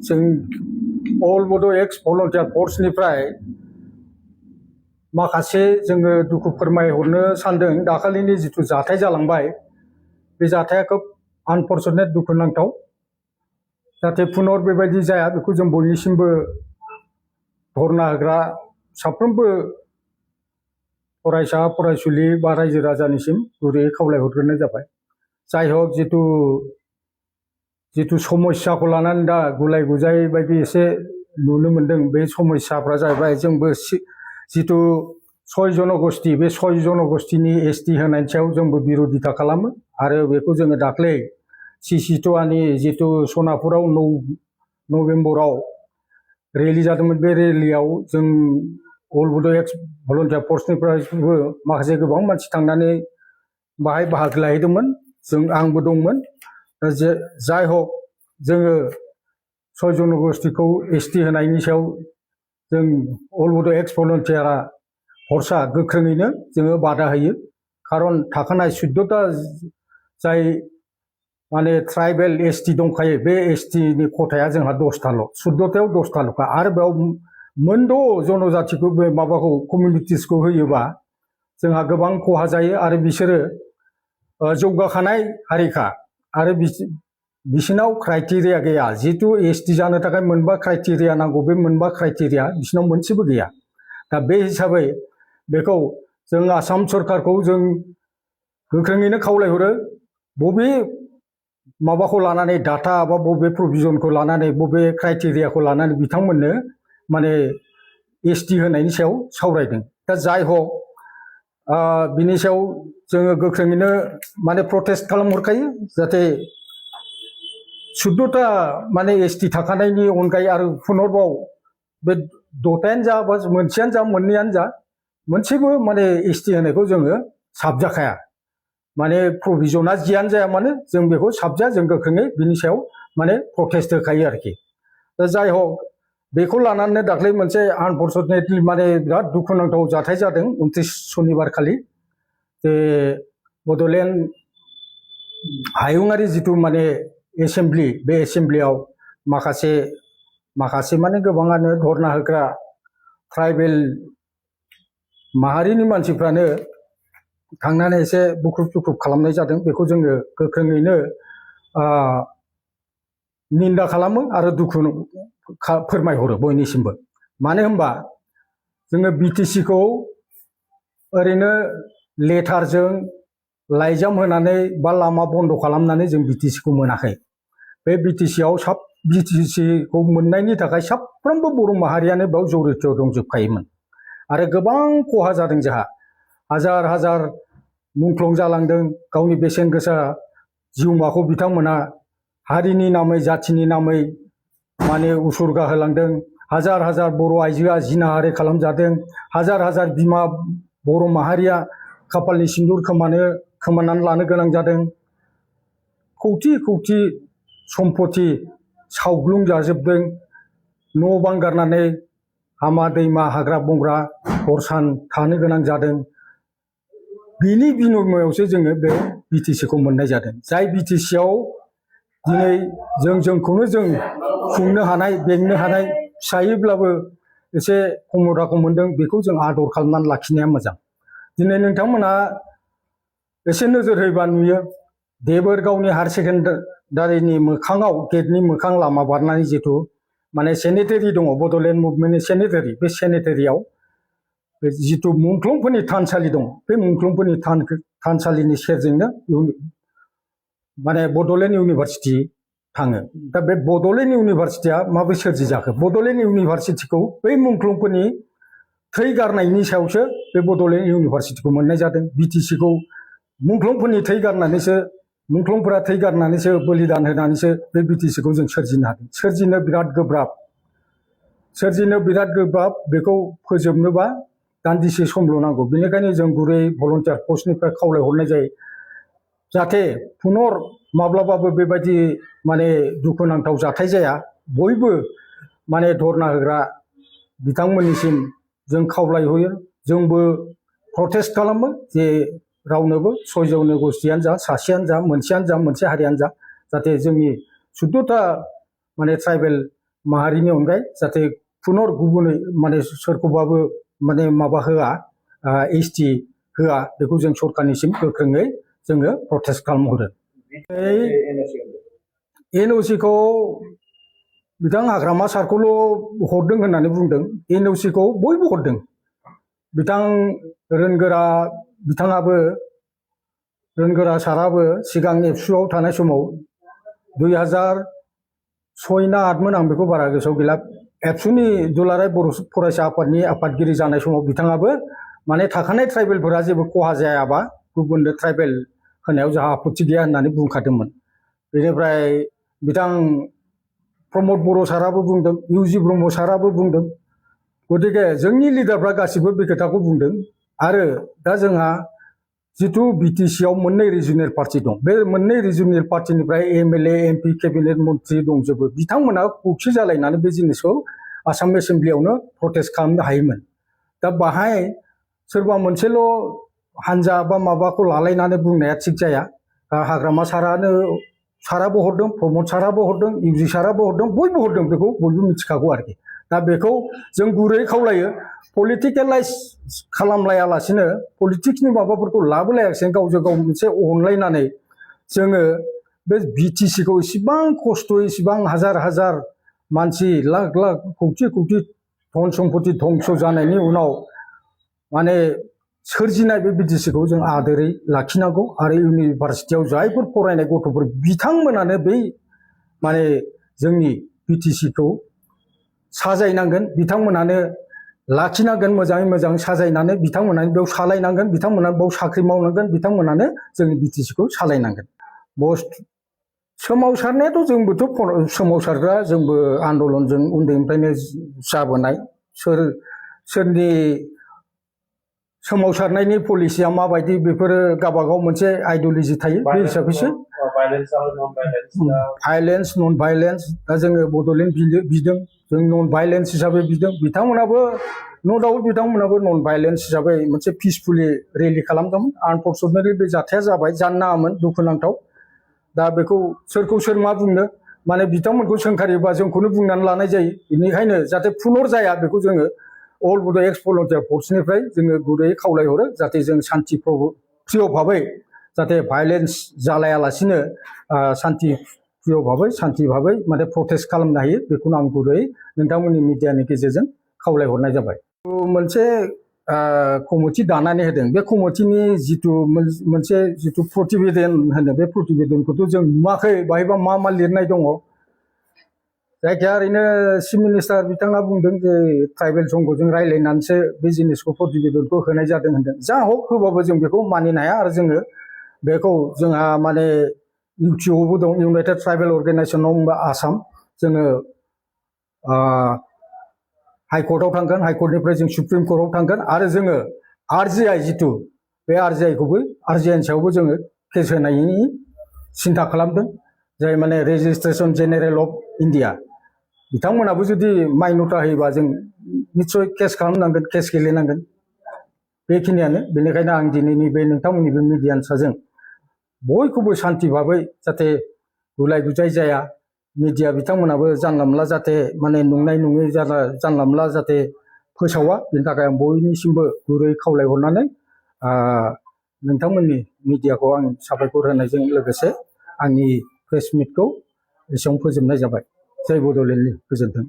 जों अल बड' एक्स भलन्टियार फर्सनिफ्राय माखासे जोङो दुखु फोरमायहरनो सानदों। दाखालिनि जिथु जाथाय जालांबाय बे जाथाया खोब आनफर्चुनेट दुखुनांथाव। जाहाथे पुनर बेबायदि जाया बेखौ जों बयनिसिमबो धरना होग्रा साफ्रोमबो फरायसा फरायसुलि बा रायजो राजानिसिम गुरैयै खावलायहरग्रोनाय जाबाय। जाय हक जिथु समस्याखौ लानानै दा गुलाय गुजाय बायदि एसे नुनो मोनदों। बे समस्याफ्रा जाहैबाय जोंबो जिथु 6 जनगोष्ठी बे 6 जनगोष्ठीनि एसटि होनायनि सायाव जोंबो बिर'धिता खालामो आरो बेखौ जोङो दाख्लै सिसिट'आनि जिथु सनापुराव 9 नभेम्बराव रेलि जादोंमोन। बे रेलियाव जों अल बड' एक्स भलन्टियार फर्सनिफ्रायबो माखासे गोबां मानसि थांनानै बाहाय बाहागो लाहैदोंमोन। आंबो दंमोन। जाय हक जोङो 6 जनगोष्ठीखौ एसटि होनायनि सायाव जों अल बड' एक्स भलन्टियारा फर्सआ गोख्रोङैनो जोङो बादा होयो। खारन थाखानाय 14टा जाय माने ट्राइबेल एसटि दंखायो बे एसटिनि खथाया जोंहा 10टाल', 14टायाव 10टाल'खा। आरो बेयाव मोनद' जनजातिखौ बे माबाखौ कमिउनिटिसखौ होयोबा जोंहा गोबां खहा जायो। आरो बिसोरो जौगाखानाय हारिखा आरो बिसिनाव क्राइटेरिया गैया। जितु एसटि जानो थाखाय मोनबा क्राइटेरिया नांगौ, बे मोनबा क्राइटेरिया बिसिनाव मोनसेबो गैया। दा बे हिसाबै बेखौ जों आसाम सरकारखौ जों गोख्रोङैनो खावलायहरो, बबे माबाखौ लानानै डाटा बा बबे प्रभिजनखौ लानानै बबे क्राइटेरियाखौ लानानै बिथांमोननो माने एसटि होनायनि सायाव सावरायदों। दा जाय हक बिनि सायाव जोङो गोख्रोङैनो माने प्रटेस्ट खालामहरखायो। जाहाथे 14टा माने एसटि थाखानायनि अनगायै आरो पुनरबाव बे 10टायानो जा बा मोनसेयानो जा मोननैयानो जा मोनसेबो माने एसटि होनायखौ जोङो साबजाखाया। माने प्रभिजना जियानो जाया मानो जों बेखौ साबजाया। जों गोख्रोङै बिनि सायाव माने प्रटेस्ट होखायो आरोखि। दा जाय हक बेखौ लानानै दाख्लै मोनसे आनफर्चुनेटलि माने बिराद दुखुनांथाव जाथाय जादों 29 सनिबार खालि। जे बड'लेण्ड हायुङारि जिथु माने एसेमब्लि, बे एसेमब्लियाव माखासे माने गोबाङानो धरना होग्रा ट्राइबेल माहारिनि मानसिफ्रानो थांनानै एसे बुख्रुब खालामनाय जादों। बेखौ जोङो गोख्रोङैनो निन्दा खालामो आरो दुखु फोरमायहरो बयनिसिमबो। मानो होनबा जोङो बिटिसिखौ ओरैनो लेटारजों लाइजाम होनानै बा लामा बन्द' खालामनानै जों बिटिसिखौ मोनाखै। बे बिटिसिआव बिटिसिखौ मोननायनि थाखाय साफ्रोमबो बर' माहारियानो बेयाव जरित दंजोबखायोमोन। आरो गोबां खहा जादों जोंहा। हाजार हाजार मुंख्लं जालांदों। गावनि बेसेन गोसा जिउमाखौ बिथांमोना हारिनि नामै जाथिनि नामै माने उसुरगा होलांदों। हाजार हाजार बर' आइजोआ जिनाहारि खालामजादों। हाजार हाजार बिमा बर' माहारिया खाफालनि सिन्दुर खोमानानै लानो गोनां जादों। कौटि कौटि सम्पति सावग्लुं जाजोबदों। न' बां गारनानै हामा दैमा हाग्रा बंग्रा हर सान थानो गोनां जादों। बिनि बिनिमयआवसो जोङो बे बिटिसिखौ मोननाय जादों। जाय बिटिसिआव दिनै जोंखौनो जों खुंनो हानाय, बेंनो हानाय फिसायैब्लाबो एसे खमथाखौ मोनदों। बेखौ जों आदर खालामनानै लाखिनाया मोजां। दिनै नोंथांमोना एसे नोजोर होयोबा नुयो देबोरगावनि हायार सेकेन्डारिनि मोखाङाव गेटनि मोखां लामा बारनानै जिथु माने सेनेटारि दङ, बड'लेण्ड मुभमेन्टनि सेनेटारि, बे सेनेटारियाव जिथु मुंख्लंफोरनि थानसालि दं, बे मुंख्लंफोरनि थानसालिनि सेरजोंनो माने बड'लेण्ड इउनिभारसिटि थाङो। दा बे बड'लेण्ड इउनिभारसिटिया माबोरै सोरजिजाखो? बड'लेण्ड इउनिभारसिटिखौ बै मुंख्लंफोरनि थै गारनायनि सायावसो बे बड'लेण्ड इउनिभारसिटिखौ मोननाय जादों। बिटिसिखौ मुंख्लंफोरनि थै गारनानैसो, मुंख्लंफोरा थै गारनानैसो बलिदान होनानैसो बे बिटिसिखौ जों सोरजिनो हादों। सोरजिनो बिराद गोब्राब। बेखौ फोजोबनोबा दान्दिसे समल' नांगौ। बेनिखायनो जों गुरै भलन्टियार फर्सनिफ्राय खावलायहरनाय जायो जाहाथे पुनर माब्लाबाबो बेबायदि माने दुखुनांथाव जाथाय जाया। बयबो माने धरना होग्रा बिथांमोननिसिम जों खावलायहरो। जोंबो प्रटेस्ट खालामो जे रावनोबो 6 जनगोष्ठीयानो जा, सासेयानो जा, मोनसेयानो जा, मोनसे हारियानो जा, जाहाथे जोंनि 14टा माने ट्राइबेल माहारिनि अनगायै जाहाथे पुनर गुबुनै माने सोरखौबाबो माने माबा होआ एसटि होआ बेखौ जों सरकारनिसिम गोख्रोङै जोङो प्रटेस्ट खालामहरो। एनअसिखौ बिथां हाग्रामा सारखौल' हरदों होननानै बुंदों। एनअसिखौ बयबो हरदों। बिथां रोनगोरा बिथाङाबो रोनगोरा साराबो सिगां एबसुआव थानाय समाव 2006 ना 8मोन आं बेखौ बारा गोसोआव गैला। एबसुनि दुलाराय बर' फरायसा आफादनि आफादगिरि जानाय समाव बिथाङाबो माने थाखानाय ट्राइबेलफोरा जेबो खहा जायाबा गुबुननो ट्राइबेल होनायाव जोंहा आपत्ति गैया होननानै बुंखादोंमोन। बेनिफ्राय बिथां प्रमद बर' साराबो बुंदों, इउजि ब्रह्म साराबो बुंदों। गतिके जोंनि लिडारफ्रा गासिबो बे खोथाखौ बुंदों। आरो दा जोंहा जिथु बिटिसिआव मोननै रिजनेल पार्टि दं। बे मोननै रिजनेल पार्टिनिफ्राय एमएलए एमपि केबिनेट मन्थ्रि दंजोबो। बिथांमोना खौसे जालायनानै बे जिनिसखौ आसाम एसेम्ब्लियावनो प्रटेस्ट खालामनो हायोमोन। दा बाहाय सोरबा मोनसेल' हानजा बा माबाखौ लालायनानै बुंनाया थिग जाया। हाग्रामा साराबो हरदों, प्रमद साराबो हरदों, इउजि साराबो हरदों, बयबो हरदों। बेखौ बयबो मिथिखागौ आरोखि। दा बेखौ जों गुरै खावलायो पलिटिकेलाइज खालामलायालासिनो पलिटिक्सनि माबाफोरखौ लाबोलायालासिनो गावजों गाव मोनसे अनलायनानै जोङो बे बिटिसिखौ इसिबां खस्थ'यै इसिबां हाजार हाजार मानसि लाख लाख कौटि कौटि धन सम्पति धंस जानायनि उनाव माने सोरजिनाय बे बिटिसिखौ जों आदोरै लाखिनांगौ। आरो इउनिभारसिटियाव जायफोर फरायनाय गथ'फोर बिथांमोनानो बै माने जोंनि बिटिसिखौ साजायनांगोन, बिथांमोनानो लाखिनांगोन, मोजाङै मोजां साजायनानै बिथांमोनानो बेयाव सालायनांगोन, बिथांमोनानो बेयाव साख्रि मावनांगोन, बिथांमोनानो जोंनि बिटिसिखौ सालायनांगोन। सोमावसारनायाथ' जोंबोथ' सोमावसारग्रा, जोंबो आन्दलनजों उन्दैनिफ्रायनो जाबोनाय। सोरनि सोमावसारनायनि पलिसिया माबायदि बेफोरो गावबागाव मोनसे आइडिय'लजि थायो। बे हिसाबैसो भायलेन्स नन भायलेन्स, दा जोङो बड'लेण्ड बिदों, जों नन भायलेन्स हिसाबै बिदों। बिथांमोनाबो न' डाउट बिथांमोनाबो नन भायलेन्स हिसाबै मोनसे पिसफुलि रेलि खालामदोंमोन। आनफर्सुनेटलि बे जाथाया जाबाय, जानो नाङामोन, दुखुनांथाव। दा बेखौ सोरखौ सोर मा बुंनो, माने बिथांमोनखौ सोंखारियोबा जोंखौनो बुंनानै लानाय जायो। बेनिखायनो जाहाथे पुनर जाया बेखौ जोङो अल बड' एक्स भलन्टियार फर्सनिफ्राय जोङो गुरैयै खावलायहरो जाहाथे जों सान्थि प्रिय भाबै जाहाथे भायलेन्स जालायालासिनो सान्थि प्रिय भाबै सान्थि भाबै माने प्रटेस्ट खालामनो हायो। बेखौनो आं गुरैयै नोंथांमोननि मिडियानि गेजेरजों खावलायहरनाय जाबाय। मोनसे कमिटि दानानै होदों। बे कमिटिनि मोनसे जिथु प्रतिवेदन होनो, बे प्रतिवेदनखौथ' जों नुवाखै। बाहायबा मा मा लिरनाय दङ। जायखिया ओरैनो चिफ मिनिस्टार बिथाङा बुंदों जे ट्राइबेल संघजों रायज्लायनानैसो बे जिनिसखौ प्रतिवेदनखौ होनाय जादों होनदों। जा हक होबाबो जों बेखौ मानिनो हाया। आरो जोङो बेखौ जोंहा माने इउटिअबो दं, United tribal organisation of Assam. जोङो हाइकर्टआव थांगोन, हाइकर्टनिफ्राय जों सुप्रिम कर्टआव थांगोन। आरो जोङो आरजिआइ जिथु बे आरजिआइनि सायावबो जोङो केस होनायनि सिन्था खालामदों। जाय माने रेजिस्ट्रेसन जेनेरेल अफ इन्डिया बिथांमोनाबो जुदि माइन'था होयोबा जों निस्सय केस खालामनांगोन, केस गेलेनांगोन। बेखिनियानो। बेनिखायनो आं दिनैनि बे नोंथांमोननि बे मिडियानि साजों बयखौबो सान्थि भाबै जाहाथे गुलाय गुजाय जाया, मिडिया बिथांमोनाबो जानला मोनला जाहाथे माने नंनाय नङै जानला मोनला जाहाथे फोसावा, बेनि थाखाय आं बयनिसिमबो गुरै खावलायहरनानै नोंथांमोननि मिडियाखौ आं साबायखर होनायजों लोगोसे आंनि प्रेस मिटखौ एसेयावनो फोजोबनाय जाबाय। जय बड'लेण्डनि गोजोन्थों।